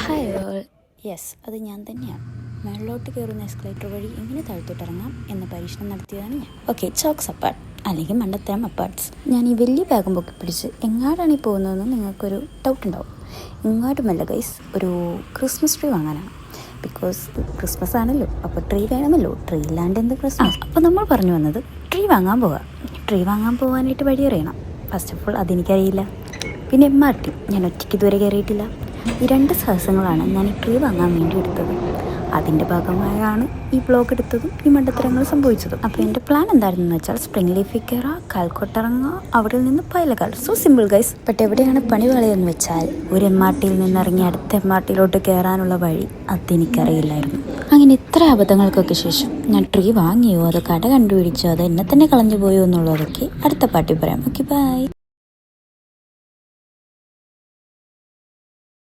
Hi all. Yes, അത് ഞാൻ തന്നെയാണ്. മേളിലോട്ട് കയറുന്ന എസ്കലേറ്റർ വഴി എങ്ങനെ താഴ്ത്തോട്ടിറങ്ങാം എന്ന പരീക്ഷണം നടത്തിയതാണ് ഞാൻ. ഓക്കെ, ചോക്സ് അപ്പാർട്ട്, അല്ലെങ്കിൽ മണ്ടത്തരം അപ്പാർട്ട്സ്. ഞാൻ ഈ വലിയ ബാഗും പൊക്കി പിടിച്ച് എങ്ങാടാണ് ഈ പോകുന്നതെന്ന് നിങ്ങൾക്കൊരു ഡൗട്ട് ഉണ്ടാവും. എങ്ങാട്ടുമല്ല ഗൈസ്, ഒരു ക്രിസ്മസ് ട്രീ വാങ്ങാനാണ്. ബിക്കോസ് ക്രിസ്മസ് ആണല്ലോ, അപ്പോൾ ട്രീ വേണമല്ലോ. ട്രീ ഇല്ലാണ്ട് എന്ത് ക്രിസ്മസ്? അപ്പോൾ നമ്മൾ പറഞ്ഞു വന്നത് ട്രീ വാങ്ങാൻ പോകാം. ട്രീ വാങ്ങാൻ പോകാനായിട്ട് വഴി അറിയണം. ഫസ്റ്റ് ഓഫ് ഓൾ അതെനിക്കറിയില്ല. പിന്നെ MRT ഞാൻ ഒറ്റയ്ക്ക് ഇതുവരെ കയറിയിട്ടില്ല. ഈ 2 സാഹസങ്ങളാണ് ഞാൻ ഈ ട്രീ വാങ്ങാൻ വേണ്ടി എടുത്തത്. അതിൻ്റെ ഭാഗമായാണ് ഈ ബ്ലോഗ് എടുത്തതും ഈ മണ്ടത്തരങ്ങൾ സംഭവിച്ചതും. അപ്പോൾ എൻ്റെ പ്ലാൻ എന്തായിരുന്നെന്ന് വെച്ചാൽ സ്പ്രിംഗ് ലീഫിൽ കയറുക, കാൽക്കോട്ട് ഇറങ്ങുക, അവിടെ നിന്ന് പൈലക്കാൽ. So simple guys. ബട്ട് എവിടെയാണ് പണി വളയെന്ന് വെച്ചാൽ ഒരു MRTയിൽ നിന്ന് ഇറങ്ങി അടുത്ത MRTയിലോട്ട് കയറാനുള്ള വഴി അതെനിക്കറിയില്ലായിരുന്നു. അങ്ങനെ ഇത്ര അബദ്ധങ്ങൾക്കൊക്കെ ശേഷം ഞാൻ ട്രീ വാങ്ങിയോ, അതോ കട കണ്ടുപിടിച്ചോ, അതോ എന്നെ തന്നെ കളഞ്ഞു പോയോ എന്നുള്ളതൊക്കെ അടുത്ത പാർട്ടി പറയാം. Okay, by.